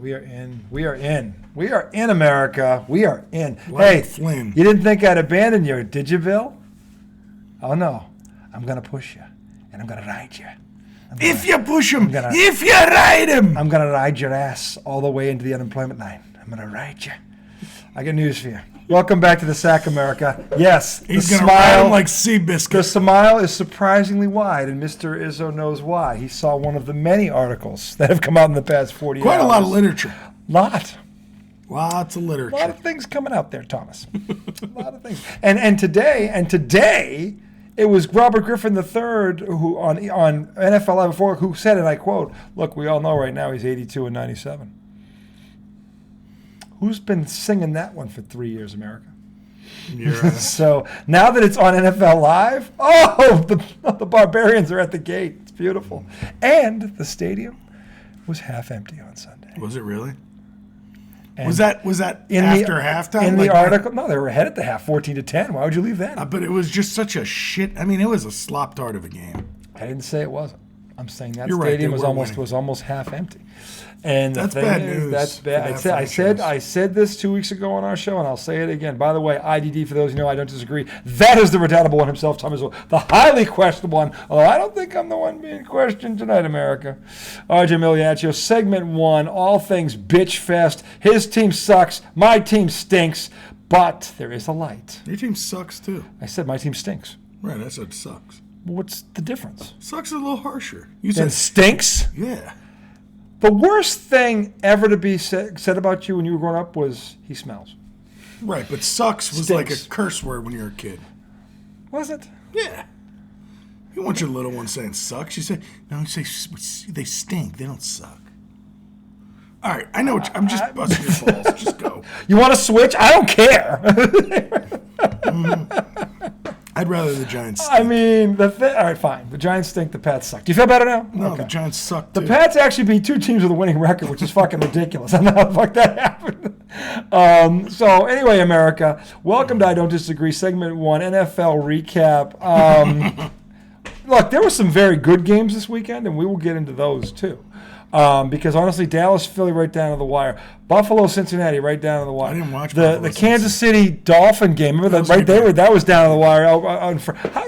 We are in. We are in. We are in America. We are in. Like hey, Flynn. You didn't think I'd abandon you, did you, Bill? Oh, no. I'm going to push you, and I'm going to ride you. If you push him, if you ride him. I'm going to ride your ass all the way into the unemployment line. I'm going to ride you. I got news for you. Welcome back to the Sack America. Yes, he's going to ride him like Seabiscuit. The smile is surprisingly wide, and Mr. Izzo knows why. He saw one of the many articles that have come out in the past 40 Quite hours. a lot of literature. Lots of literature. A lot of things coming out there, Thomas. A lot of things. And today, it was Robert Griffin III who on NFL Live before who said, and I quote, "Look, we all know right now he's 82 and 97." Who's been singing that one for 3 years, America? So now that it's on NFL Live, the Barbarians are at the gate. It's beautiful. And the stadium was half empty on Sunday. Was it really? And was that after halftime? In the article, no, they were ahead at the half, 14-10. Why would you leave that? But it was just such a shit. I mean, it was a slop dart of a game. I didn't say it wasn't. I'm saying that You're stadium right, was almost half empty. And that's bad news. That's bad. I said this 2 weeks ago on our show, and I'll say it again. By the way, IDD, for those who know, I don't disagree. That is the redoubtable one himself, Thomas. The highly questionable one. Although I don't think I'm the one being questioned tonight, America. RJ Miliaccio, segment 1, all things bitch fest. His team sucks. My team stinks. But there is a light. Your team sucks, too. I said my team stinks. Right, I said sucks. What's the difference? Sucks is a little harsher. You said stinks? Yeah. The worst thing ever to be said about you when you were growing up was he smells. Right, but sucks was like a curse word when you were a kid. Was it? Yeah. You want your little one saying sucks. You say, no, you say they stink. They don't suck. All right, I know. I'm just busting your balls. Just go. You want to switch? I don't care. I'd rather the Giants stink. I mean, all right, fine. The Giants stink. The Pats suck. Do you feel better now? No, okay. The Giants suck, too. The Pats actually beat 2 teams with a winning record, which is fucking ridiculous. I don't know how the fuck that happened. So, anyway, America, welcome to I Don't Disagree, segment 1, NFL recap. Look, there were some very good games this weekend, and we will get into those, too. Because honestly, Dallas, Philly, right down to the wire. Buffalo, Cincinnati, right down to the wire. I didn't watch the Kansas City Dolphin game. Remember that? That was down to the wire.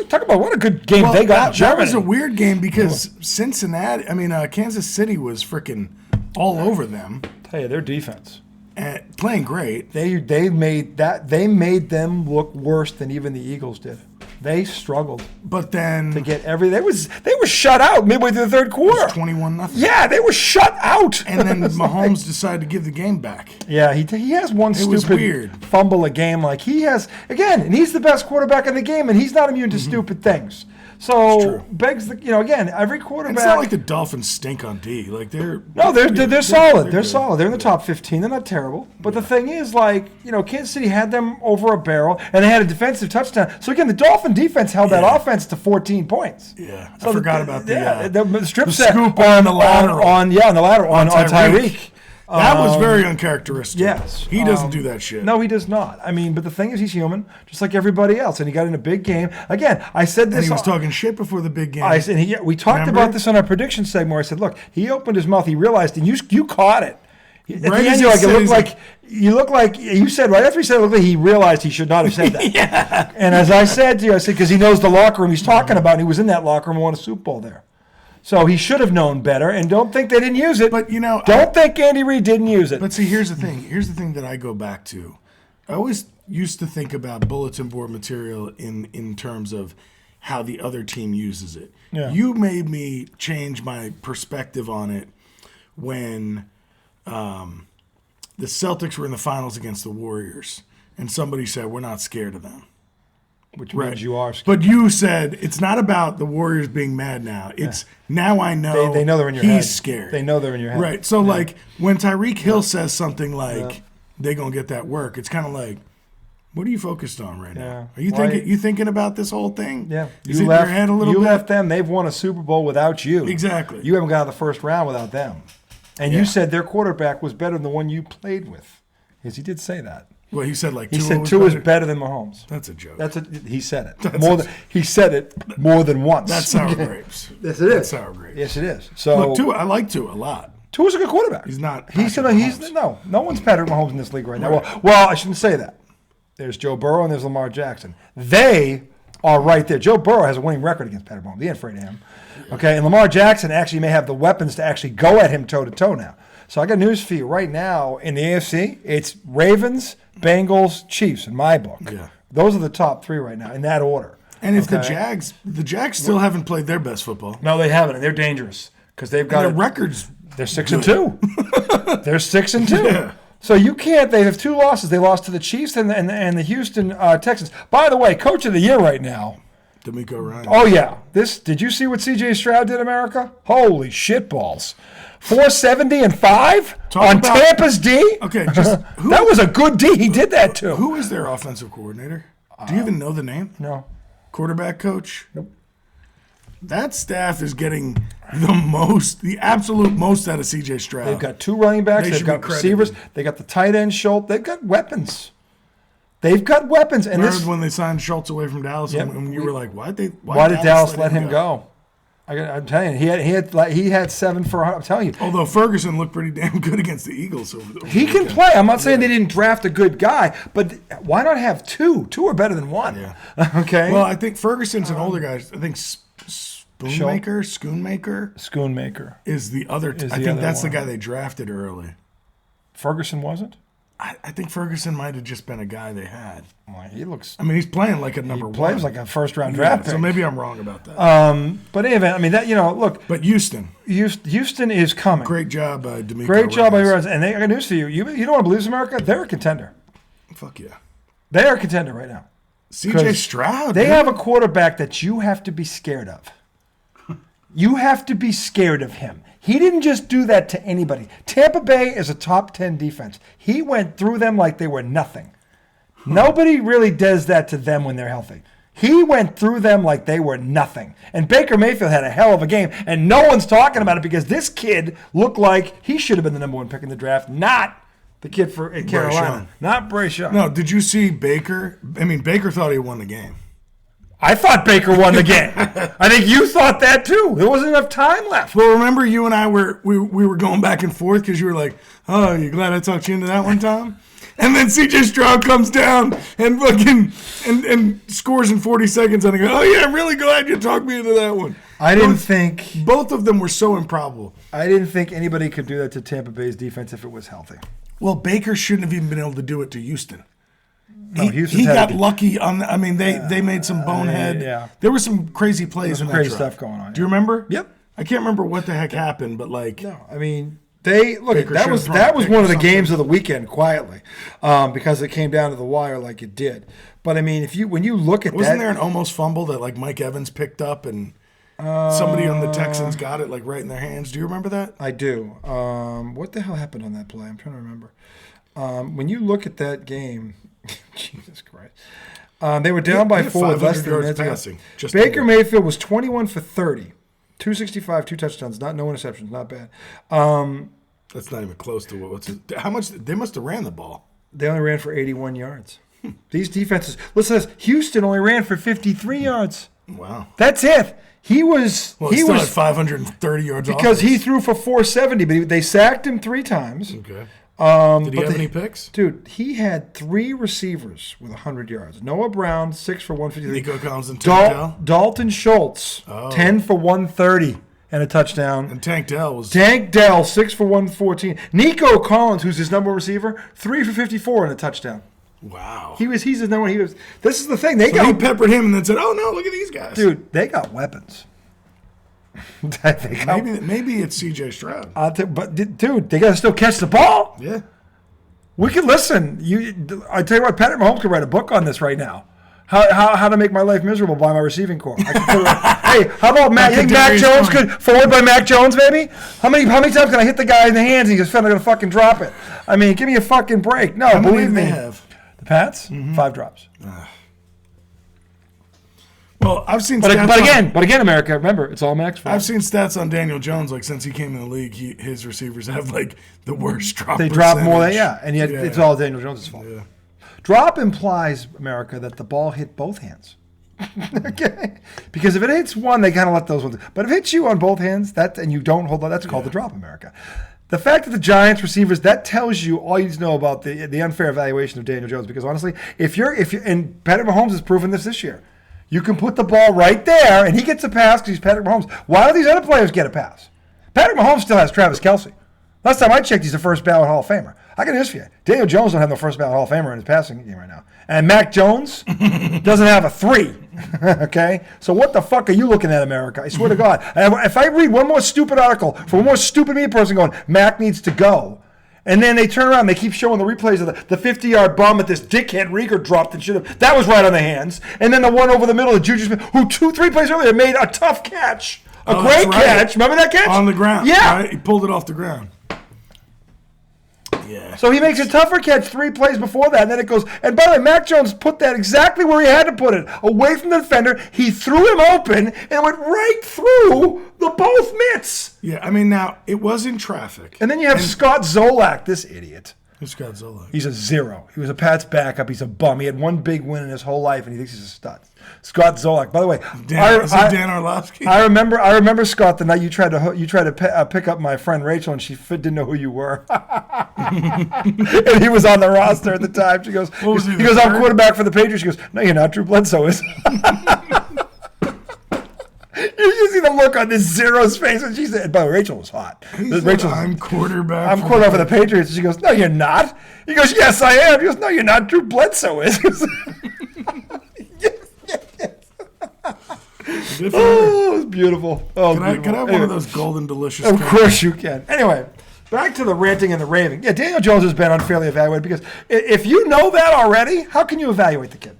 Talk about what a good game they got. That was a weird game because Kansas City was freaking all over them. Tell you, their defense and playing great. They made them look worse than even the Eagles did. They struggled, but then to get everything. They were shut out midway through the third quarter. 21-0. Yeah, they were shut out. And then Mahomes decided to give the game back. Yeah, he has one stupid fumble a game like he has again, and he's the best quarterback in the game, and he's not immune to stupid things. So begs again, every quarterback. It's not like the Dolphins stink on D. Like they're solid. They're solid. They're in the top 15. They're not terrible. But the thing is, Kansas City had them over a barrel, and they had a defensive touchdown. So again, the Dolphin defense held that offense to 14 points. Yeah, so I forgot about the strip set scoop on the lateral. On Tyreek. That was very uncharacteristic. Yes. He doesn't do that shit. No, he does not. I mean, but the thing is, he's human, just like everybody else. And he got in a big game. Again, I said this. And he was talking shit before the big game. We talked about this on our prediction segment where I said, look, he opened his mouth. He realized, and you caught it. At the end, you look like you said right after he said it, looked like he realized he should not have said that. Yeah. And as I said to you, because he knows the locker room he's talking about, and he was in that locker room and won a Super Bowl there. So he should have known better, and don't think they didn't use it. But don't think Andy Reid didn't use it. But see, here's the thing. Here's the thing that I go back to. I always used to think about bulletin board material in terms of how the other team uses it. Yeah. You made me change my perspective on it when the Celtics were in the finals against the Warriors, and somebody said, "We're not scared of them." Which means you are scared. But you said it's not about the Warriors being mad now. It's now I know they know they're in your head. He's scared. They know they're in your head. Right. So when Tyreek Hill says something like they're gonna get that work, it's kind of like, what are you focused on right now? Are you thinking about this whole thing? Yeah. Is it in your head a little bit? You left them. They've won a Super Bowl without you. Exactly. You haven't got out of the first round without them. And you said their quarterback was better than the one you played with. Because he did say that. Well, he said Tua is better than Mahomes. That's a joke. He said it. He said it more than once. That's sour grapes. Yes, it is. That's sour grapes. Yes, it is. So look, Tua, I like Tua a lot. Tua's a good quarterback. He's not. He's no one's Patrick Mahomes in this league right now. Well, I shouldn't say that. There's Joe Burrow and there's Lamar Jackson. They are right there. Joe Burrow has a winning record against Patrick Mahomes. He ain't afraid of him. Okay, and Lamar Jackson actually may have the weapons to actually go at him toe-to-toe now. So I got news for you. Right now in the AFC, it's Ravens, Bengals, Chiefs in my book. Yeah. Those are the top 3 right now in that order. And if the Jags still haven't played their best football. No, they haven't, and they're dangerous because they've got their records. They're 6-2. They're 6-2. Yeah. So you can't. They have 2 losses. They lost to the Chiefs and the Houston Texans. By the way, Coach of the Year right now. D'Amico Ryan. Oh yeah. Did you see what CJ-Stroud did, America? Holy shitballs. 470-5 on Tampa's D. Okay, just that was a good D. He did that too. Who is their offensive coordinator? Do you even know the name? No. Quarterback coach? Nope. That staff is getting the absolute most out of CJ-Stroud. They've got 2 running backs. They've got receivers. They got the tight end Schultz. They've got weapons. And Remember when they signed Schultz away from Dallas, and you were like, "Why did Dallas let him go?" I'm telling you, he had 7 for. I'm telling you. Although Ferguson looked pretty damn good against the Eagles over the He can play. I'm not saying they didn't draft a good guy, but why not have 2? 2 are better than 1. Yeah. Okay. Well, I think Ferguson's an older guy. I think Schoonmaker is the other. I think that's the guy they drafted early. Ferguson wasn't? I think Ferguson might have just been a guy they had. Well, he looks. I mean, he's playing like a number 1. He plays like a first-round draft pick. So maybe I'm wrong about that. But anyway, I mean that look. But Houston is coming. Great job, D'Amico. Great job by Rams. And I got news for you. You don't want to believe this, America? They're a contender. Fuck yeah. They are a contender right now. CJ-Stroud. They have a quarterback that you have to be scared of. You have to be scared of him. He didn't just do that to anybody. Tampa Bay is a top 10 defense. He went through them like they were nothing. Nobody really does that to them when they're healthy. He went through them like they were nothing. And Baker Mayfield had a hell of a game, and no one's talking about it because this kid looked like he should have been the number 1 pick in the draft, not the kid for Carolina. Not Bryce Young. No, did you see Baker? I mean, Baker thought he won the game. I thought Baker won the game. I think you thought that too. There wasn't enough time left. Well, remember you and I were going back and forth because you were like, "Oh, you glad I talked you into that one time?" And then CJ-Stroud comes down and fucking and scores in 40 seconds, and I go, "Oh yeah, I'm really glad you talked me into that one." I didn't think both of them were so improbable. I didn't think anybody could do that to Tampa Bay's defense if it was healthy. Well, Baker shouldn't have even been able to do it to Houston. No, he got lucky on. I mean, they made some bonehead. There were some crazy plays in that crazy drive. stuff going on. Do you remember? Yep. I can't remember what the heck happened, but like, no, I mean, that was one of the games of the weekend quietly, because it came down to the wire like it did. But I mean, when you look at wasn't there an almost fumble that like Mike Evans picked up and somebody on the Texans got it like right in their hands? Do you remember that? I do. What the hell happened on that play? I'm trying to remember. When you look at that game. Jesus Christ. They were down by 4 with less than a minute passing. Baker Mayfield was 21 for 30. 265, 2 touchdowns, no interceptions, not bad. That's not even close to how much they must have ran the ball. They only ran for 81 yards. These defenses, listen to this, Houston only ran for 53 yards. Wow. That's it. He was still had 530 yards because he threw for 470, but they sacked him 3 times. Okay. Did he have any picks? Dude, he had 3 receivers with 100 yards. Noah Brown, 6 for 153. Nico Collins and Tank Dell? Dalton Schultz, 10 for 130 and a touchdown. And Tank Dell, 6 for 114. Nico Collins, who's his number 1 receiver, 3 for 54 and a touchdown. Wow. He's his number 1. This is the thing. He peppered him and then said, "Oh no, look at these guys." Dude, they got weapons. Maybe it's CJ-Stroud. But dude, they got to still catch the ball. Yeah. We can listen. I tell you what, Patrick Mahomes could write a book on this right now. How to make my life miserable by my receiving corps. Hey, how about Mac? You think Mac Jones could forward by Mac Jones, baby? How many times can I hit the guy in the hands and he's just going to fucking drop it? I mean, give me a fucking break. No, how believe many me. Have? The Pats, 5 drops. Well, I've seen stats but again, America, remember, it's all Mac's fault. I've seen stats on Daniel Jones, like since he came in the league, his receivers have like the worst drop They drop more and yet it's all Daniel Jones' fault. Yeah. Drop implies, America, that the ball hit both hands. Okay? Because if it hits one, they kind of let those ones. But if it hits you on both hands, and you don't hold on, that's called the drop, America. The fact that the Giants receivers, that tells you all you need to know about the unfair evaluation of Daniel Jones. Because honestly, if you're and Patrick Mahomes has proven this year, you can put the ball right there and he gets a pass because he's Patrick Mahomes. Why do these other players get a pass? Patrick Mahomes still has Travis Kelce. Last time I checked, he's a first ballot Hall of Famer. I got news for you. Daniel Jones don't have no first ballot Hall of Famer in his passing game right now. And Mac Jones doesn't have a 3. Okay? So what the fuck are you looking at, America? I swear to God. If I read one more stupid article from one more stupid media person going, Mac needs to go, and then they turn around and they keep showing the replays of the 50-yard bomb that this dickhead Rieger dropped and should have. That was right on the hands. And then the one over the middle of Juju Smith, who 2-3 plays earlier made a tough catch. A great catch. Remember that catch? On the ground. Yeah. Right? He pulled it off the ground. Yeah. So he makes a tougher catch 3 plays before that, and then it goes. And by the way, Mac Jones put that exactly where he had to put it, away from the defender. He threw him open and went right through the both mitts. Yeah, I mean, now, it was in traffic. And then you have Scott Zolak, this idiot. Who's Scott Zolak? He's a 0. He was a Pats backup. He's a bum. He had one big win in his whole life, and he thinks he's a stud. Scott Zolak. By the way, Dan Orlovsky? I remember Scott the night you tried to pick up my friend Rachel, and she didn't know who you were, and he was on the roster at the time. She goes, I'm quarterback for the Patriots. She goes, no, you're not. Drew Bledsoe is. You see the look on this Zero's face when she said, by the way, Rachel was hot. I'm quarterback. I'm quarterback for the Patriots. And she goes, no, you're not. He goes, yes, I am. He goes, no, you're not. Drew Bledsoe is. Oh, it was beautiful. Oh, can I have one of those golden delicious? Of course you can. Anyway, back to the ranting and the raving. Yeah, Daniel Jones has been unfairly evaluated because if you know that already, how can you evaluate the kid?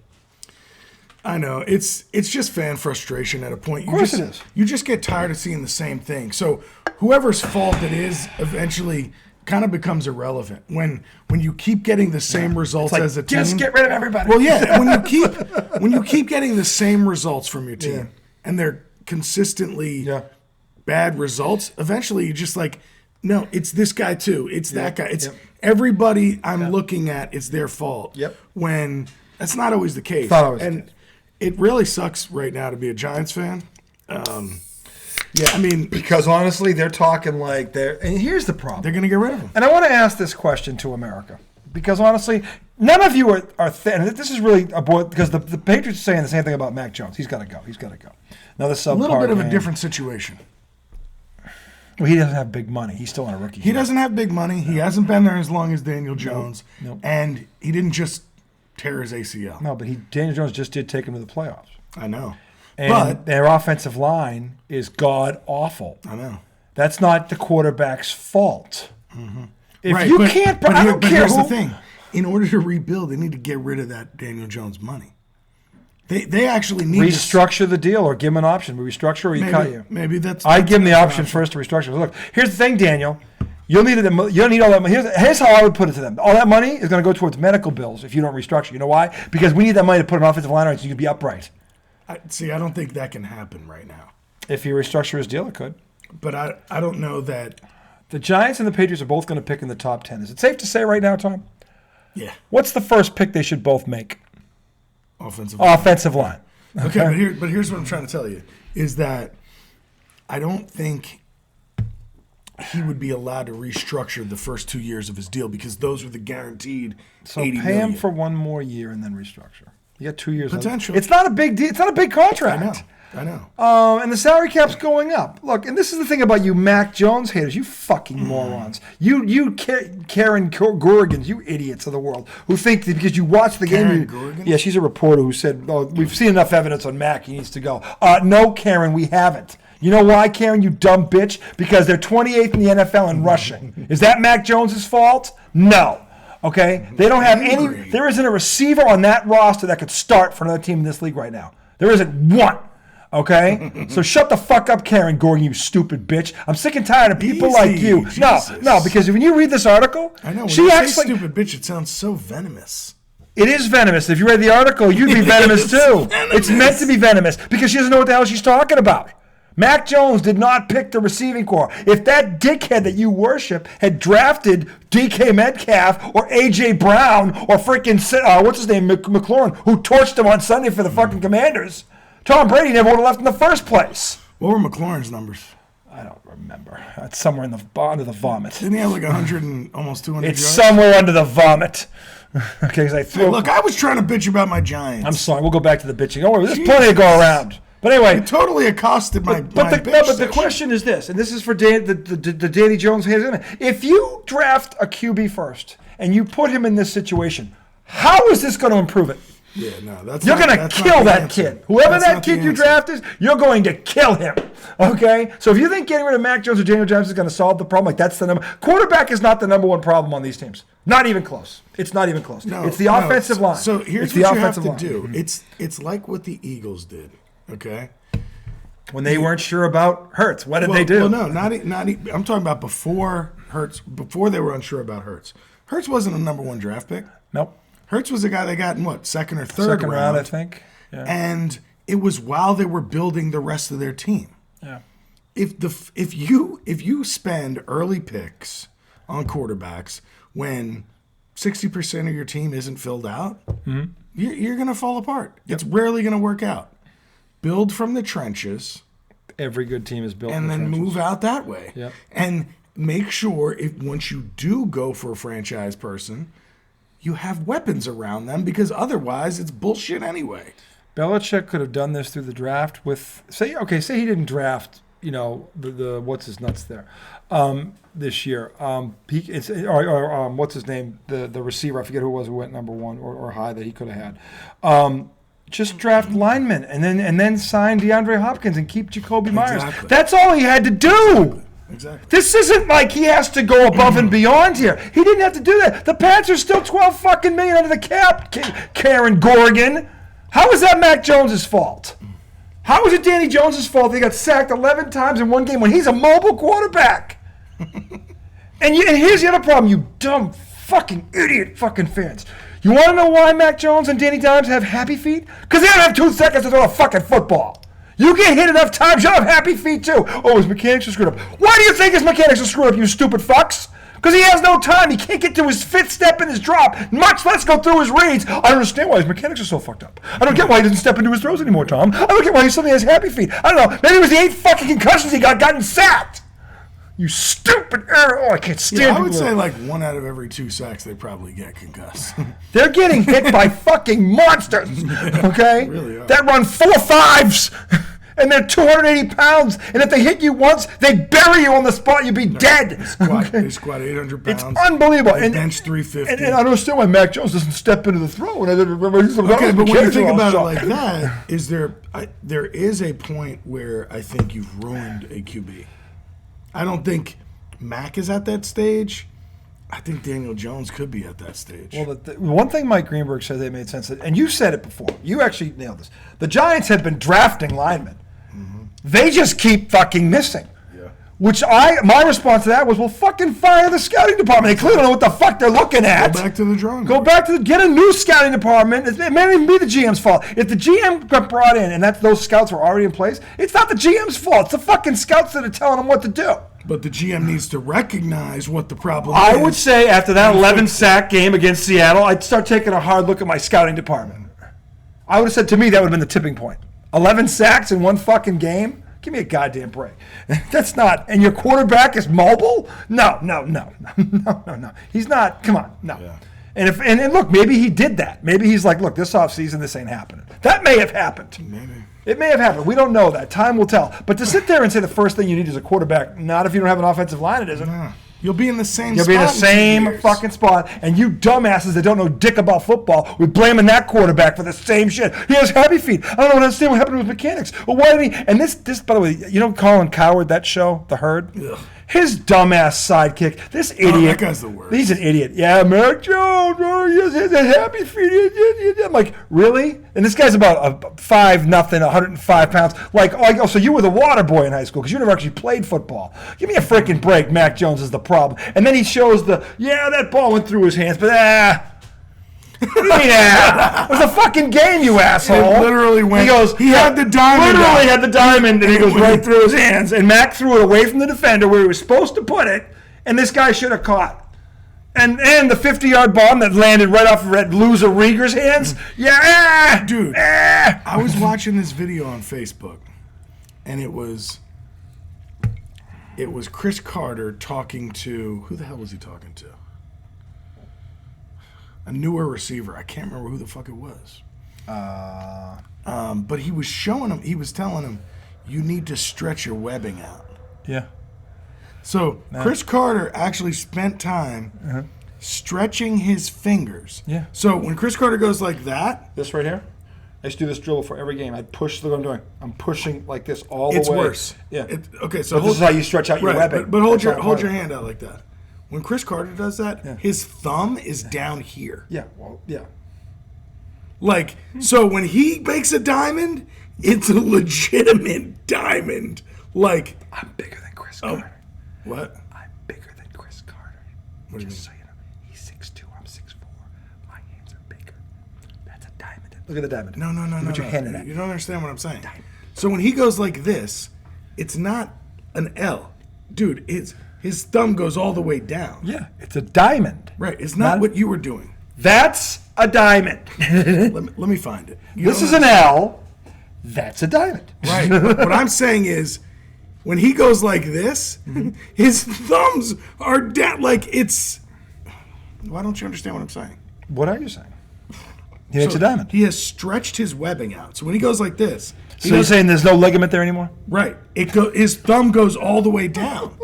I know. It's just fan frustration at a point. Of course it is. You just get tired of seeing the same thing. So whoever's fault it is eventually kind of becomes irrelevant when you keep getting the same results as a team. Just get rid of everybody. Well, yeah, when you keep getting the same results from your team and they're consistently bad results, eventually you're just like, no, it's this guy too. It's that guy. It's everybody I'm looking at. It's their fault. Yep. When that's not always the case. Not always the case. It really sucks right now to be a Giants fan. I mean, because honestly, they're talking like and here's the problem. They're going to get rid of him. And I want to ask this question to America. Because honestly, none of you are and this is really a boy, because the Patriots are saying the same thing about Mac Jones. He's got to go. Another subpar. A little bit of a different situation. Well, he doesn't have big money. He's still on a rookie deal. He doesn't have big money. He hasn't been there as long as Daniel Jones. Nope. And he didn't just tear his ACL. No, but Daniel Jones just did take him to the playoffs. I know. And their offensive line is god-awful. I know. That's not the quarterback's fault. Mm-hmm. If you can't, I don't care. Here's the thing. In order to rebuild, they need to get rid of that Daniel Jones money. They actually need restructure the deal or give him an option. We restructure or you cut you. Maybe that's. I'd give him the option first to restructure. Look, here's the thing, Daniel. You don't need all that money. Here's how I would put it to them. All that money is going to go towards medical bills if you don't restructure. You know why? Because we need that money to put an offensive line on so you can be upright. I don't think that can happen right now. If you restructure his deal, it could. But I don't know that. The Giants and the Patriots are both going to pick in the top 10. Is it safe to say right now, Tom? Yeah. What's the first pick they should both make? Offensive line. Okay, but here's what I'm trying to tell you, is that I don't think he would be allowed to restructure the first 2 years of his deal because those were the guaranteed So $80 pay million. him for one more year and then restructure. You got 2 years. Potential. It's not a big deal. It's not a big contract. I know. And the salary cap's going up. Look, and this is the thing about you Mac Jones haters, you fucking morons. You Karen Gorgans, you idiots of the world, who think that because you watch the game. Gorgan? Yeah, she's a reporter who said, oh, we've seen enough evidence on Mac, he needs to go. No, Karen, we haven't. You know why, Karen, you dumb bitch? Because they're 28th in the NFL in rushing. Is that Mac Jones' fault? No. Okay? They don't have any. There isn't a receiver on that roster that could start for another team in this league right now. There isn't one. Okay? So shut the fuck up, Karen Gorgan, you stupid bitch. I'm sick and tired of people like you. Jesus. No, because when you read this article, I know. When she you acts say like stupid bitch, it sounds so venomous. It is venomous. If you read the article, you'd be venomous too. It's meant to be venomous because she doesn't know what the hell she's talking about. Mac Jones did not pick the receiving corps. If that dickhead that you worship had drafted DK Metcalf or A.J. Brown or freaking, what's his name, McLaurin, who torched him on Sunday for the fucking Commanders, Tom Brady never would have left in the first place. What were McLaurin's numbers? I don't remember. It's somewhere in the under the vomit. Didn't he have like 100 and almost 200 It's yards? somewhere under the vomit. Okay, because I threw. Hey, look, I was trying to bitch about my Giants. I'm sorry. We'll go back to the bitching. Don't worry. There's plenty to go around. But anyway, you totally accosted my but the question is this, and this is for the Danny Jones haters. If you draft a QB first and you put him in this situation, how is this going to improve it? Yeah, no, that's you're going to kill that kid. Whoever that kid you draft is, you're going to kill him. Okay? So if you think getting rid of Mac Jones or Daniel Jones is going to solve the problem, like that's the number. Quarterback is not the number one problem on these teams. Not even close. It's not even close. It's the offensive line. So here's what you have to do. It's like what the Eagles did. Okay? When they weren't sure about Hurts, what did they do? Well, no, not. I'm talking about before Hurts. Before they were unsure about Hurts. Hurts wasn't a number one draft pick. Nope. Hurts was a guy they got in what, second or third Second round, I think. Yeah. And it was while they were building the rest of their team. Yeah. If you spend early picks on quarterbacks when 60% of your team isn't filled out, you're going to fall apart. Yep. It's rarely going to work out. Build from the trenches. Every good team is built and then trenches. Move out that way. Yep. And make sure once you do go for a franchise person, you have weapons around them, because otherwise it's bullshit anyway. Belichick could have done this through the draft with say he didn't draft, the what's his nuts there this year. What's his name? The receiver, I forget who it was who went number one or high that he could have had. Just draft linemen and then sign DeAndre Hopkins and keep Jacoby Myers. Exactly. That's all he had to do. Exactly. This isn't like he has to go above and beyond here. He didn't have to do that. The Pats are still $12 fucking million under the cap, Karen Gorgan. How is that Mac Jones' fault? How is it Danny Jones' fault they got sacked 11 times in one game when he's a mobile quarterback? And here's the other problem, you dumb fucking idiot fucking fans. You want to know why Mac Jones and Danny Dimes have happy feet? Because they don't have 2 seconds to throw a fucking football. You get hit enough times, you'll have happy feet too. Oh, his mechanics are screwed up. Why do you think his mechanics are screwed up, you stupid fucks? Because he has no time. He can't get to his fifth step in his drop, much less go through his reads. I don't understand why his mechanics are so fucked up. I don't get why he doesn't step into his throws anymore, Tom. I don't get why he suddenly has happy feet. I don't know. Maybe it was the 8 fucking concussions he gotten sacked. You stupid error. Oh, I can't stand it. I would say like 1 out of every 2 sacks they probably get concussed. They're getting hit by fucking monsters, okay? Really are. That run 4 5s. And they're 280 pounds. And if they hit you once, they bury you on the spot. You'd be dead. They squat 800 pounds. It's unbelievable. They bench 350. And I don't understand why Mac Jones doesn't step into the throw. Okay, but when you think about it like that, there is a point where I think you've ruined a QB. I don't think Mac is at that stage. I think Daniel Jones could be at that stage. Well, the one thing Mike Greenberg said that made sense, and you said it before. You actually nailed this. The Giants have been drafting linemen. Mm-hmm. They just keep fucking missing. Yeah. My response to that was, well, fucking fire the scouting department. They clearly don't know what the fuck they're looking at. Go back to the drawing board. Get a new scouting department. It may not even be the GM's fault. If the GM got brought in and those scouts were already in place, it's not the GM's fault. It's the fucking scouts that are telling them what to do. But the GM needs to recognize what the problem is. I would say after that 11-sack game against Seattle, I'd start taking a hard look at my scouting department. I would have said, to me, that would have been the tipping point. 11 sacks in one fucking game? Give me a goddamn break. That's not. And your quarterback is mobile? No. He's not. Come on. No. Yeah. And look, maybe he did that. Maybe he's like, look, this offseason, this ain't happening. That may have happened. Maybe. It may have happened. We don't know that. Time will tell. But to sit there and say the first thing you need is a quarterback, not if you don't have an offensive line, it isn't. Nah. You'll be in the same spot. You'll be in the same fucking spot. And you dumbasses that don't know dick about football, we're blaming that quarterback for the same shit. He has happy feet. I don't understand what happened with mechanics. Well, why did he? And this, by the way, you know Colin Cowherd, that show, The Herd? Ugh. His dumbass sidekick, this idiot. That guy's the worst. He's an idiot. Yeah, Mac Jones, he has a happy feet. I'm like, really? And this guy's about 5'0", 105 pounds. Like, oh, so you were the water boy in high school because you never actually played football. Give me a freaking break. Mac Jones is the problem. And then he shows that ball went through his hands, but What do you mean, It was a fucking game, you asshole. It literally went. He goes, he had the diamond. Literally had the diamond, and he goes right through his hands. And Mac threw it away from the defender where he was supposed to put it, and this guy should have caught. And the 50-yard bomb that landed right off of that loser Rieger's hands. Yeah, dude. I was watching this video on Facebook, and it was it was Chris Carter talking to, who the hell was he talking to? A newer receiver. I can't remember who the fuck it was. But he was showing him, he was telling him, you need to stretch your webbing out. Yeah. So Chris Carter actually spent time stretching his fingers. Yeah. So when Chris Carter goes like that. This right here? I used to do this drill before every game. I'd push, look what I'm doing. I'm pushing like this all the way. It's worse. Yeah. Okay, so this is how you stretch out your webbing. But hold your hand out like that. When Chris Carter does that, his thumb is down here. Yeah, well, yeah. Like, so when he makes a diamond, it's a legitimate diamond. Like, I'm bigger than Chris Carter. What? I'm bigger than Chris Carter. What do you mean? So you know, he's 6'2", I'm 6'4". My hands are bigger. That's a diamond. Look at the diamond. No. Put your hand in that. You don't understand what I'm saying. Diamond. So when he goes like this, it's not an L. Dude, his thumb goes all the way down. Yeah, it's a diamond. Right, it's not what you were doing. That's a diamond. Let me find it. This is an L. That's a diamond. Right. What I'm saying is, when he goes like this, his thumbs are down. Like it's. Why don't you understand what I'm saying? What are you saying? He makes a diamond. He has stretched his webbing out. So when he goes like this. So you're saying there's no ligament there anymore? Right. His thumb goes all the way down.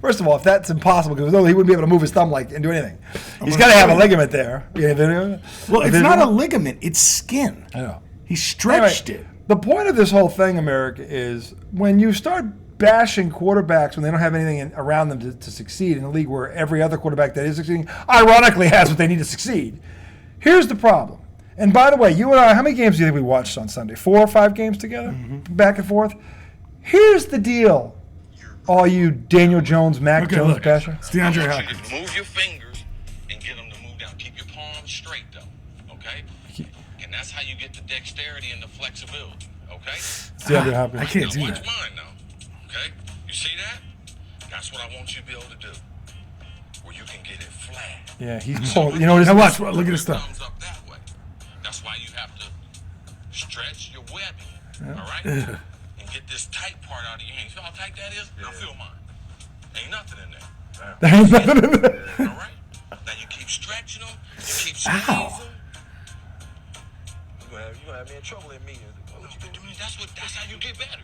First of all, if that's impossible, because he wouldn't be able to move his thumb and do anything. He's got to have a ligament there. Well, it's not a ligament. It's skin. I know. He stretched it. The point of this whole thing, America, is when you start bashing quarterbacks when they don't have anything around them to succeed in a league where every other quarterback that is succeeding ironically has what they need to succeed. Here's the problem. And by the way, you and I, how many games do you think we watched on Sunday? 4 or 5 games together? Back and forth? Here's the deal, all you Daniel Jones, Mac Jones basher. It's DeAndre Hopkins. Move your fingers and get them to move down. Keep your palms straight, though, okay? And that's how you get the dexterity and the flexibility, okay? It's DeAndre Hopkins. I can't do Watch that. mine now, okay? You see that? That's what I want you to be able to do, where you can get it flat. Yeah, he's pulling. You know what? Now watch. Look at his thumb. Thumbs up that way. That's why you have to stretch your webbing, all right? And get this tight part out of your hand. You feel how tight that is? Now feel mine. Ain't nothing in there. There ain't nothing in there. All right? Now you keep stretching them. You keep squeezing. You're gonna have me in trouble in me. That's how you get better.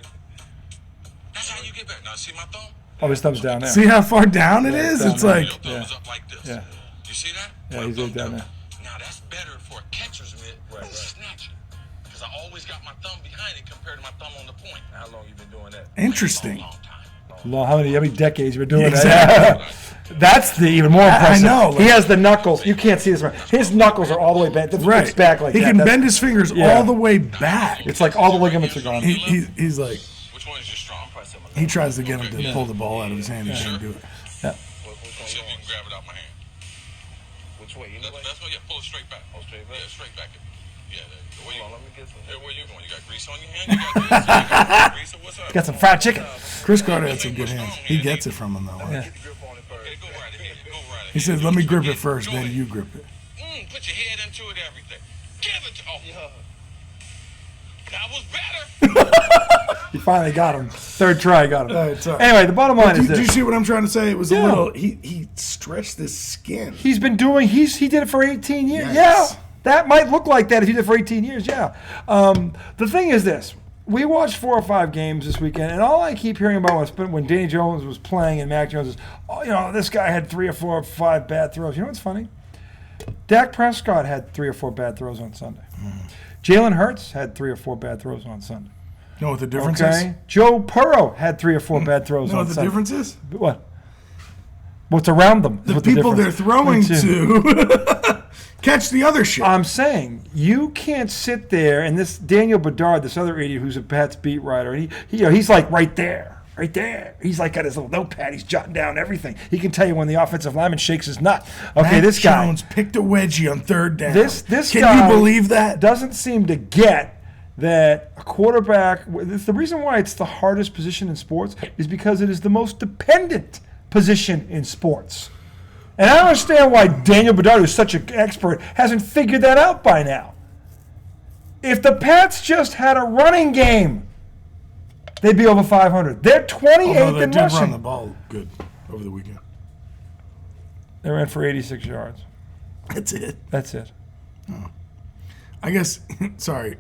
That's how you get better. Now see my thumb? Oh, his thumb's down there. See how far down it is? down It's there. like. Your thumb is up like this. Yeah. You see that? Yeah, My he's thumb down there. Now that's better for a catcher's mitt than snatching. Because I always got my thumb behind it compared to my thumb on the point. How long you been doing that? Interesting. Long time. How many decades you been doing Exactly. that? That's the even more impressive. know, He has the knuckles. You can't see this. His knuckles are all the way back. Right. It's back like he that. can bend his fingers Yeah. all the way back. It's like all the ligaments are gone. He's like, Which one is your strong? he tries to get him to pull the ball out of his hand. He can't do it. Yeah. See if you can grab it out my hand. Which way? You know what? That's what. Yeah, pull it straight back. Oh, straight back? Yeah, straight back. Yeah, there. Where you? Hold on, let me get some. Where you going? You got grease on your hand? You got grease? Or what's up? Got some fried chicken. Chris Carter had some good hands. He gets it from him though. Okay, Yeah. go right ahead. Go right ahead. He says, "Let me grip it first, Go then ahead. you grip it." Put your head into it, everything. Give it to. Oh, that was better. He finally got him. Third try, got him. It's all right. Anyway, the bottom line is Do you this. see what I'm trying to say? It was a Yeah. little. He stretched this skin. He's been doing. He did it for 18 years. Yes. Yeah, that might look like that if he did it for 18 years. Yeah. The thing is this: we watched 4 or 5 games this weekend, and all I keep hearing about was when Danny Jones was playing and Mac Jones is, oh, this guy had 3 or 4 or 5 bad throws. You know what's funny? Dak Prescott had 3 or 4 bad throws on Sunday. Jalen Hurts had 3 or 4 bad throws on Sunday. Know what the difference Okay. is? Joe Burrow had 3 or 4 bad throws Know on what the Sunday. difference is? What? What's around them? is The what people they're difference. throwing Me too. to catch the other shit. I'm saying you can't sit there and this Daniel Bedard, this other idiot who's a Pats beat writer, and he's like right there. He's like got his little notepad. He's jotting down everything. He can tell you when the offensive lineman shakes his nut. Okay, Mac this guy Jones picked a wedgie on 3rd down. This Can guy you believe that? doesn't seem to get that a quarterback. The reason why it's the hardest position in sports is because it is the most dependent position in sports. And I don't understand why Daniel Bedard, who's such an expert, hasn't figured that out by now. If the Pats just had a running game, they'd be over 500. They're 28th in did run rushing. the ball good over the weekend. They ran for 86 yards. That's it. That's it. I guess. Sorry.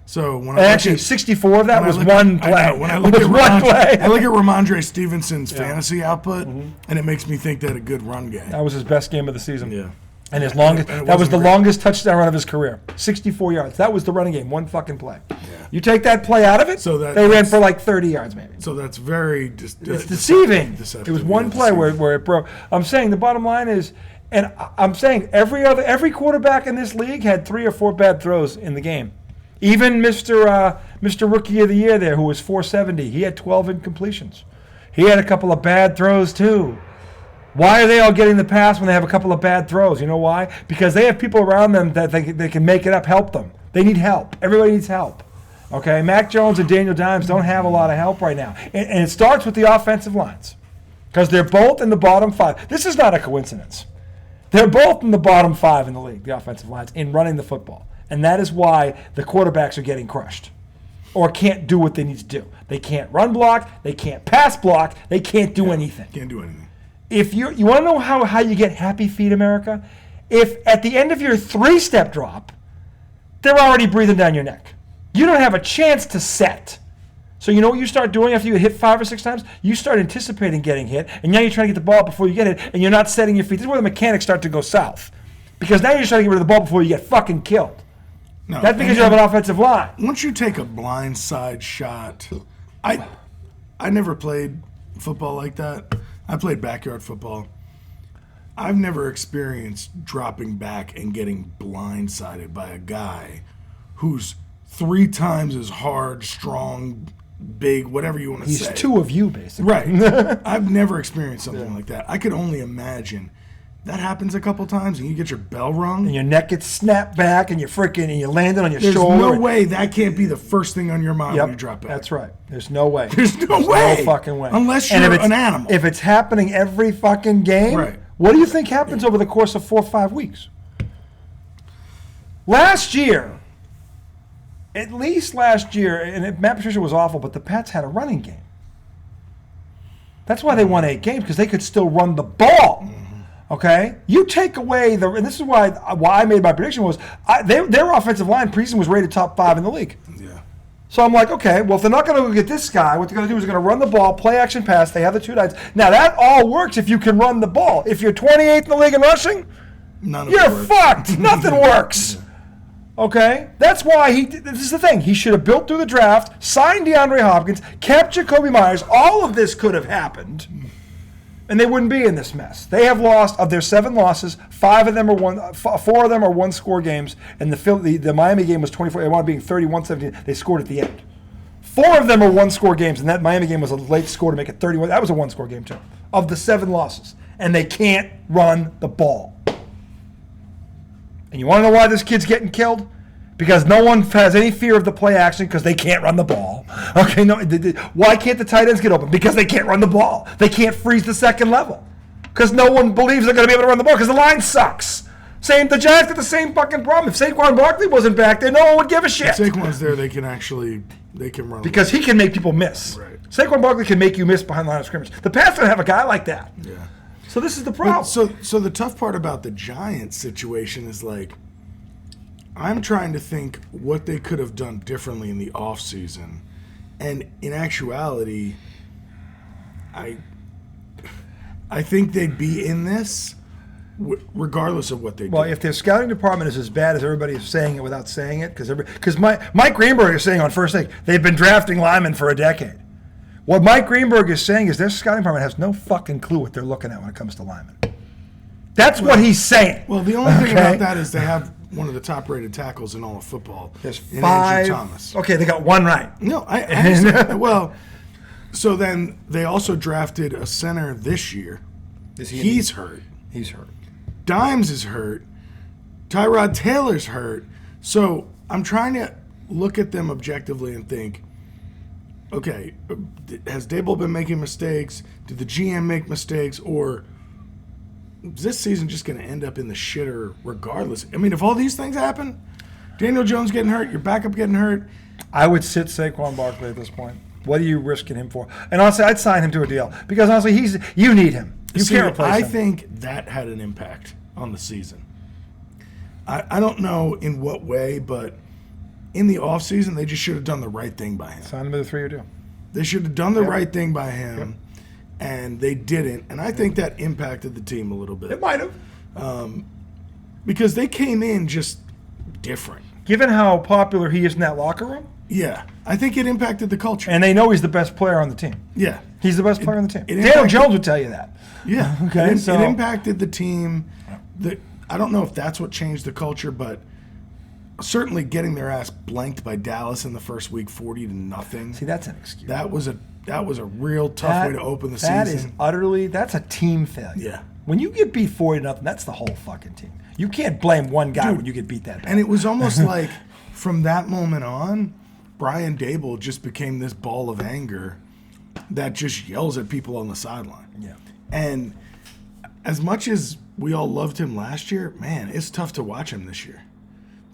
So when And actually, 64 of that was look one play. I know, when I look It at was one play. I look at Ramondre Stevenson's fantasy output, and it makes me think they had a good run game. That was his best game of the season. Yeah. And his longest. And it That was wasn't the great. longest touchdown run of his career. 64 yards. That was the running game. One fucking play. Yeah. You take that play out of it, So they ran for like 30 yards maybe. So that's very It's deceiving. deceptive. It was one Yeah, play deceiving. where it broke. I'm saying the bottom line is, and I'm saying every quarterback in this league had 3 or 4 bad throws in the game. Even Mr. Rookie of the Year there, who was 470, he had 12 incompletions. He had a couple of bad throws too. Why are they all getting the pass when they have a couple of bad throws? You know why? Because they have people around them that they can make it up, help them. They need help. Everybody needs help. Okay, Mac Jones and Daniel Dimes don't have a lot of help right now. And it starts with the offensive lines because they're both in the bottom 5. This is not a coincidence. They're both in the bottom 5 in the league, the offensive lines, in running the football. And that is why the quarterbacks are getting crushed or can't do what they need to do. They can't run block. They can't pass block. They can't do anything. Can't do anything. If you want to know how you get happy feet, America, if at the end of your 3-step drop, they're already breathing down your neck. You don't have a chance to set. So you know what you start doing after you hit 5 or 6 times? You start anticipating getting hit, and now you're trying to get the ball before you get it, and you're not setting your feet. This is where the mechanics start to go south. Because now you're trying to get rid of the ball before you get fucking killed. No, That's because you have an offensive line. Once you take a blind side shot, I never played football like that. I played backyard football. I've never experienced dropping back and getting blindsided by a guy who's 3 times as hard, strong, big, whatever you want to say. He's 2 of you, basically. Right. I've never experienced something like that. I could only imagine that happens a couple times and you get your bell rung. And your neck gets snapped back, and you landed on your There's shoulder. no way that can't be the first thing on your mind Yep, when you drop back. that's right. There's no way. There's no way. No fucking way. Unless And you're if it's- an animal. If it's happening every fucking game, Right. what do you think happens over the course of 4 or 5 weeks? Last year, at least last year, and Matt Patricia was awful, but the Pats had a running game. That's why they won 8 games, because they could still run the ball. Okay? You take away and this is why I made my prediction was, their offensive line preseason was rated top 5 in the league. Yeah. So I'm like, okay, well, if they're not going to go get this guy, what they're going to do is they're going to run the ball, play action pass. They have the 2 nines. Now, that all works if you can run the ball. If you're 28th in the league in rushing, None of you're it works. fucked. Nothing works. Okay? That's why this is the thing. He should have built through the draft, signed DeAndre Hopkins, kept Jacoby Myers. All of this could have happened, and they wouldn't be in this mess. They have lost, of their 7 losses, 4 of them are 1-score games, and the Miami game was 24. They wound up being 31-17. They scored at the end. 4 of them are 1-score games, and that Miami game was a late score to make it 31. That was a 1-score game, too, of the 7 losses. And they can't run the ball. And you want to know why this kid's getting killed? Because no one has any fear of the play action because they can't run the ball. Okay, no. Why can't the tight ends get open? Because they can't run the ball. They can't freeze the second level. Because no one believes they're going to be able to run the ball because the line sucks. The Giants got the same fucking problem. If Saquon Barkley wasn't back there, no one would give a shit. If Saquon's there, they can run. Because he can make people miss. Right. Saquon Barkley can make you miss behind the line of scrimmage. The Pats don't have a guy like that. Yeah. So this is the problem. So the tough part about the Giants situation is like, I'm trying to think what they could have done differently in the offseason. And in actuality, I think they'd be in this regardless of what they do. Well, if their scouting department is as bad as everybody is saying it without saying it, because Mike Greenberg is saying on First Take, they've been drafting linemen for a decade. What Mike Greenberg is saying is their scouting department has no fucking clue what they're looking at when it comes to linemen. That's what he's saying. Well, the only thing about that is they have one of the top-rated tackles in all of football. There's in 5. Andrew Thomas. Okay, they got 1 right. No, I understand. Well, so then they also drafted a center this year. He's hurt. He's hurt. Dimes is hurt. Tyrod Taylor's hurt. So I'm trying to look at them objectively and think, okay, has Dable been making mistakes? Did the GM make mistakes? Or is this season just going to end up in the shitter regardless? I mean, if all these things happen, Daniel Jones getting hurt, your backup getting hurt. I would sit Saquon Barkley at this point. What are you risking him for? And honestly, I'd sign him to a deal because honestly, you need him. You can't replace him. I think that had an impact on the season. I don't know in what way, but in the offseason, they just should have done the right thing by him. Sign him to the 3-year deal. They should have done the right thing by him, and they didn't. And I think that impacted the team a little bit. It might have. Because they came in just different. Given how popular he is in that locker room. Yeah. I think it impacted the culture. And they know he's the best player on the team. Yeah. He's the best player on the team. Daniel Jones would tell you that. Yeah. Okay. It impacted the team. I don't know if that's what changed the culture, but certainly getting their ass blanked by Dallas in the first week, 40-0. See, that's an excuse. That was a real tough way to open the season. That's a team failure. Yeah. When you get beat 40-0, that's the whole fucking team. You can't blame one guy when you get beat that bad. And it was almost like from that moment on, Brian Dable just became this ball of anger that just yells at people on the sideline. Yeah. And as much as we all loved him last year, man, it's tough to watch him this year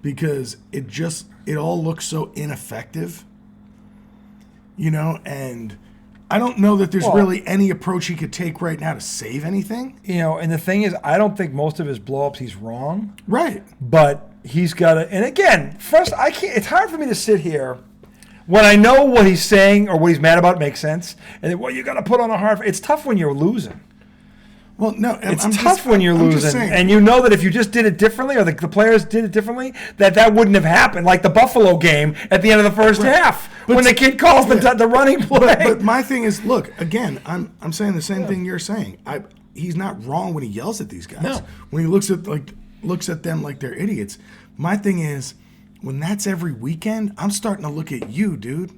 because it all looks so ineffective, and I don't know that there's really any approach he could take right now to save anything. And the thing is, I don't think most of his blow-ups he's wrong. Right. But he's got to, and again, first, I can't, it's hard for me to sit here when I know what he's saying or what he's mad about makes sense. And then, you got to put on a hard, it's tough when you're losing. Well, no, it's tough when you're losing, and you know that if you just did it differently, or the players did it differently, that wouldn't have happened. Like the Buffalo game at the end of the first half, when the kid calls the running play. But my thing is, look, again, I'm saying the same thing you're saying. He's not wrong when he yells at these guys. No. When he looks at them like they're idiots. My thing is, when that's every weekend, I'm starting to look at you, dude.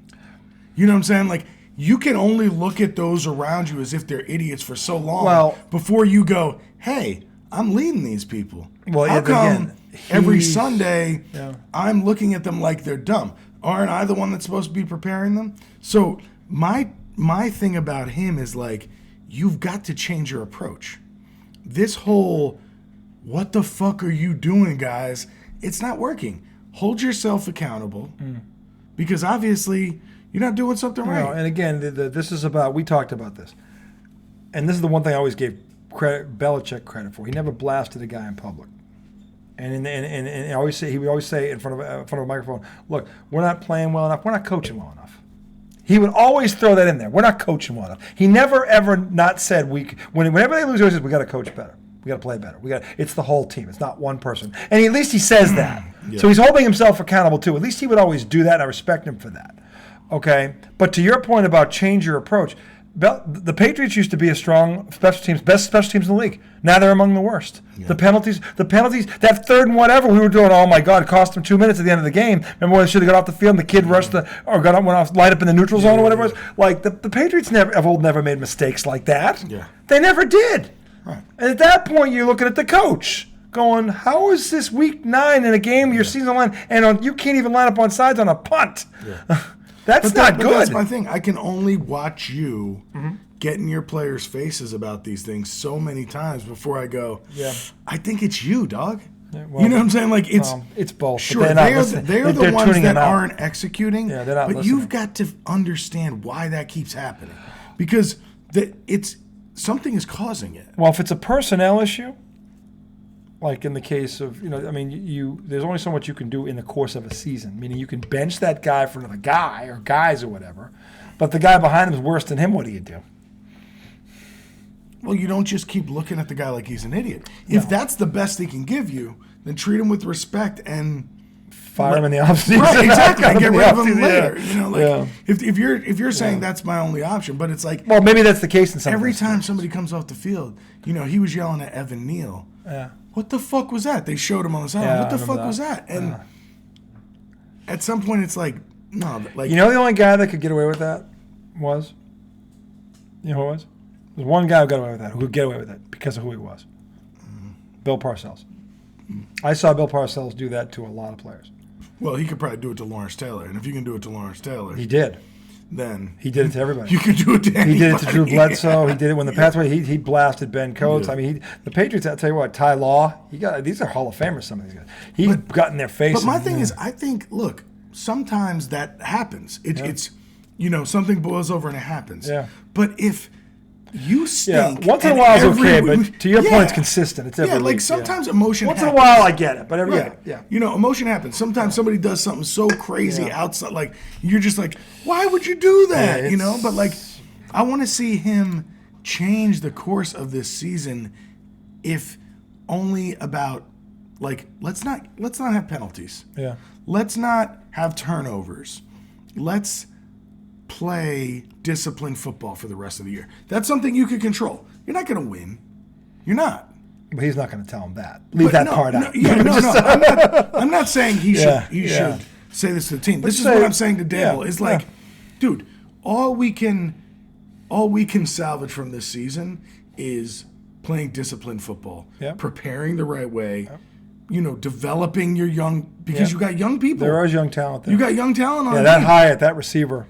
You know what I'm saying? Like, you can only look at those around you as if they're idiots for so long before you go, hey, I'm leading these people. Well, how come every Sunday I'm looking at them like they're dumb? Aren't I the one that's supposed to be preparing them? So my thing about him is like, you've got to change your approach. This whole, what the fuck are you doing, guys? It's not working. Hold yourself accountable because obviously you're not doing something right. And again, this is about, we talked about this. And this is the one thing I always gave Belichick credit for. He never blasted a guy in public. And I always say, he would always say in front of a microphone, look, we're not playing well enough. We're not coaching well enough. He would always throw that in there. We're not coaching well enough. He never, ever not said, whenever they lose, he always says, we got to coach better. We got to play better. It's the whole team. It's not one person. And at least he says that. So he's holding himself accountable too. At least he would always do that, and I respect him for that. Okay? But to your point about change your approach, the Patriots used to be a strong best special teams in the league. Now they're among the worst. Yeah. The penalties, that third and whatever, we were doing, oh my God, it cost them 2 minutes at the end of the game. Remember when they should have got off the field and the kid went off, light up in the neutral zone or whatever it was? Like, the Patriots never made mistakes like that. Yeah. They never did. Right. And at that point, you're looking at the coach going, how is this week 9 in a game, your season line, and you can't even line up on sides on a punt? Yeah. That's not good. That's my thing. I can only watch you get in your players' faces about these things so many times before I go, I think it's you, dog. Yeah, well, you know what I'm saying? Like, it's both. Sure, they're the ones that aren't executing, they're not but listening. You've got to understand why that keeps happening. Because something is causing it. Well, if it's a personnel issue, like in the case of, there's only so much you can do in the course of a season. Meaning you can bench that guy for another guy or guys or whatever, but the guy behind him is worse than him. What do you do? Well, you don't just keep looking at the guy like he's an idiot. If that's the best he can give you, then treat him with respect and fire him in the offseason. Right, exactly. Get rid of him later. If you're saying that's my only option, but it's like, well, maybe that's the case in some every time somebody comes off the field, he was yelling at Evan Neal. Yeah. What the fuck was that? They showed him on the sideline. What the fuck was that? And at some point, it's like, no. Like, the only guy that could get away with that was, who it was? There's one guy who got away with that, who could get away with it because of who he was. Bill Parcells. I saw Bill Parcells do that to a lot of players. Well, he could probably do it to Lawrence Taylor, and if you can do it to Lawrence Taylor, he did. Then he did it to everybody. You could do it to anybody. He did it to Drew Bledsoe. He did it when the Pats went. He blasted Ben Coates. Yeah. The Patriots. I'll tell you what, Ty Law. These are Hall of Famers. Some of these guys. He got in their face. But my thing is, I think, look, sometimes that happens. It's something boils over and it happens. Yeah. But if you stink, once in a while is okay, but to your point, it's consistent. It's every week. Sometimes emotion. Once happens. in a while, I get it, but emotion happens. Sometimes somebody does something so crazy outside, like you're just like, why would you do that? But like, I want to see him change the course of this season, if only about like let's not have penalties. Yeah. Let's not have turnovers. Let's play disciplined football for the rest of the year. That's something you can control. You're not going to win. You're not. But he's not going to tell him that. Leave that part out. I'm not saying he should say this to the team. This is what I'm saying to Dable. It's like, dude, all we can salvage from this season is playing disciplined football, preparing the right way, developing your young, because you got young people. There is young talent there. You got young talent on that Hyatt, that receiver.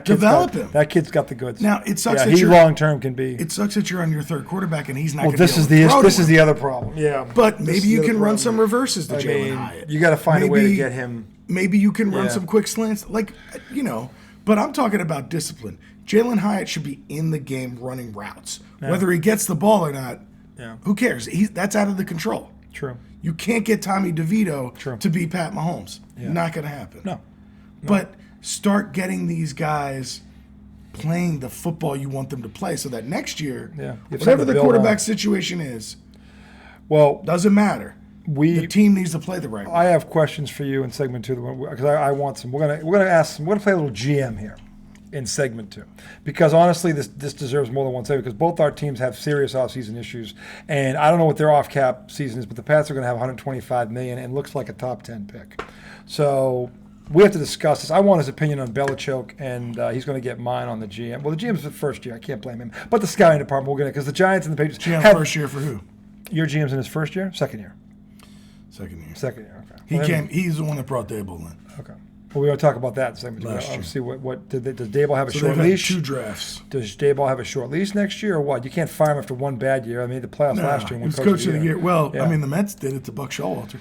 Develop him. That kid's got the goods. Now it sucks that he long term can be. It sucks that you're on your third quarterback and he's not. Well, this is the other problem. Yeah, but maybe you can run some reverses to Jalen Hyatt. You got to find a way to get him. Maybe you can run some quick slants, But I'm talking about discipline. Jalen Hyatt should be in the game running routes, whether he gets the ball or not. Yeah. Who cares? That's out of the control. True. You can't get Tommy DeVito to be Pat Mahomes. Yeah. Not going to happen. No. But start getting these guys playing the football you want them to play, so that next year, whatever the quarterback situation is, doesn't matter. The team needs to play the right way. I have questions for you in segment 2 because I want some. We're gonna play a little GM here in segment 2, because honestly, this deserves more than one segment, because both our teams have serious offseason issues, and I don't know what their off-cap season is, but the Pats are going to have $125 million and looks like a top 10 pick. So we have to discuss this. I want his opinion on Belichick, and he's going to get mine on the GM. Well, the GM's the first year. I can't blame him. But the scouting department, we're going to, because the Giants and the Patriots GM first year for who? Your GM's in his first year? Second year. Second year. Second year, okay. He's the one that brought Dable in. Okay. Well, we're going to talk about that in segment 2. I'll see what does Dable have a short leash? 2 drafts. Does Dable have a short leash next year, or what? You can't fire him after one bad year. I mean, the playoffs last year. He was coach of the year. Well, I mean, the Mets did it to Buck Showalter.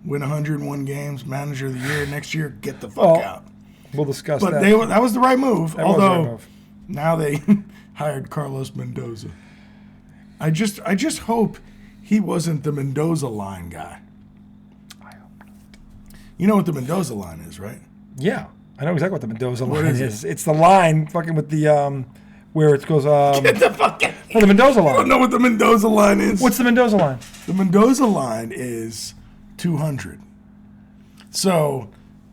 Win 101 games, manager of the year. Next year, get the fuck out. We'll discuss that. But that was the right move. Although now they hired Carlos Mendoza. I just hope he wasn't the Mendoza line guy. You know what the Mendoza line is, right? Yeah, I know exactly what the Mendoza line is. It's the line fucking with the where it goes. Get the fuck out. No, the Mendoza line. I don't know what the Mendoza line is. What's the Mendoza line? The Mendoza line is 200. So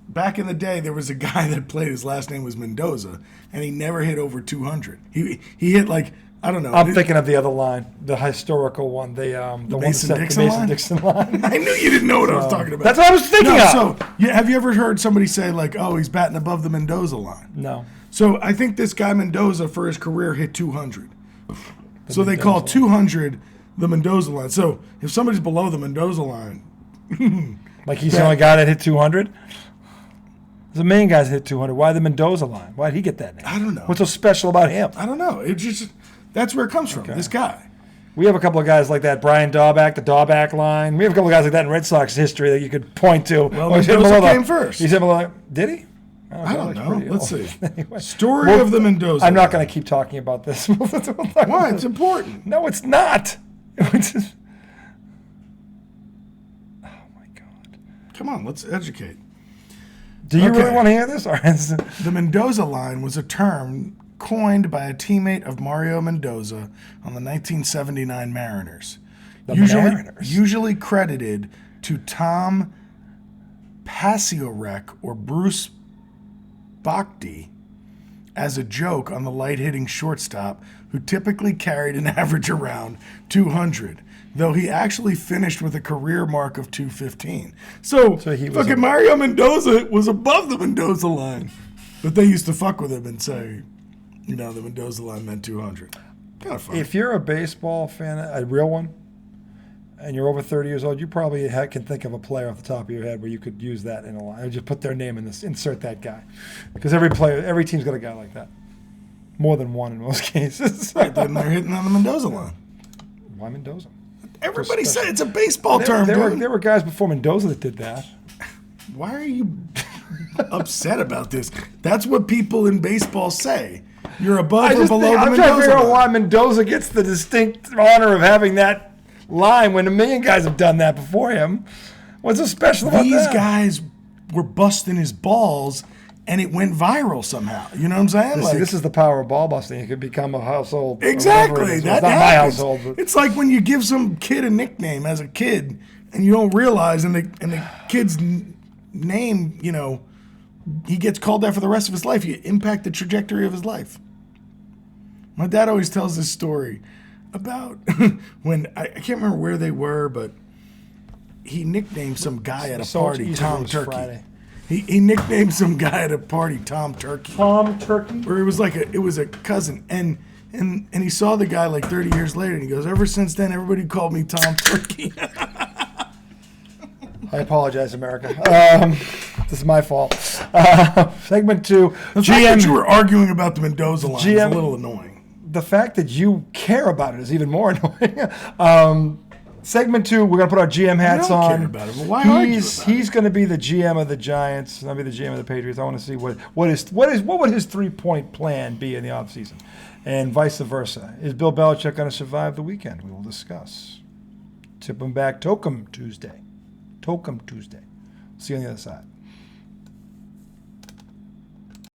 back in the day, there was a guy that played. His last name was Mendoza, and he never hit over 200. He hit like, I don't know. I'm thinking of the other line, the historical one, the Mason-Dixon line. I knew you didn't know what I was talking about. That's what I was thinking of. So, have you ever heard somebody say, like, oh, he's batting above the Mendoza line? No. So I think this guy Mendoza, for his career, hit 200. So they call 200 the Mendoza line. So if somebody's below the Mendoza line. Like he's the only guy that hit 200? There's a million guys that hit 200. Why the Mendoza line? Why did he get that name? I don't know. What's so special about him? I don't know. It's just... That's where it comes from, this guy. We have a couple of guys like that. Brian Daubach, the Daubach line. We have a couple of guys like that in Red Sox history that you could point to. Well, Mendoza came first. He's did he? I don't know. Let's see. Anyway. Story of the Mendoza. I'm not going to keep talking about this. Why? It's important. No, it's not. Oh, my God. Come on, let's educate. Do you really want to hear this? The Mendoza line was a term coined by a teammate of Mario Mendoza on the 1979 Mariners. Usually credited to Tom Pasiorek or Bruce Bocty as a joke on the light-hitting shortstop who typically carried an average around 200, though he actually finished with a career mark of 215. So fucking Mario Mendoza was above the Mendoza line. But they used to fuck with him and say, the Mendoza line meant 200. Kind of funny. If you're a baseball fan, a real one, and you're over 30 years old, you probably can think of a player off the top of your head where you could use that in a line. Just put their name in this, insert that guy. Because every team's got a guy like that. More than one in most cases. Right, then they're hitting on the Mendoza line. Why Mendoza? Everybody said it's a baseball term, dude. There were guys before Mendoza that did that. Why are you... upset about this. That's what people in baseball say. You're above or below the I'm Mendoza trying to figure out line. why Mendoza gets the distinct honor of having that line when a million guys have done that before him. What's so special about These that? guys were busting his balls, and it went viral somehow. You know what I'm saying? This is the power of ball busting. It could become a household. Exactly. It's That not my happens. household. But It's like when you give some kid a nickname as a kid, and you don't realize, and the kid's name, he gets called that for the rest of his life. You impact the trajectory of his life. My dad always tells this story about when I can't remember where they were, but he nicknamed some guy at a So much party easier Tom was Turkey. Friday. He nicknamed some guy at a party Tom Turkey. Tom Turkey. Or it was a cousin, and he saw the guy like 30 years later, and he goes, ever since then, everybody called me Tom Turkey. I apologize, America. This is my fault. Segment 2. The fact that you were arguing about the Mendoza line is a GM little annoying. The fact that you care about it is even more annoying. Segment 2, we're going to put our GM hats don't on. care about it, but why argue about He's going to be the GM of the Giants. I'll be the GM of the Patriots. I want to see what would his 3-point plan be in the offseason, and vice versa. Is Bill Belichick going to survive the weekend? We will discuss. Tip him back. Tokum Tuesday. See you on the other side.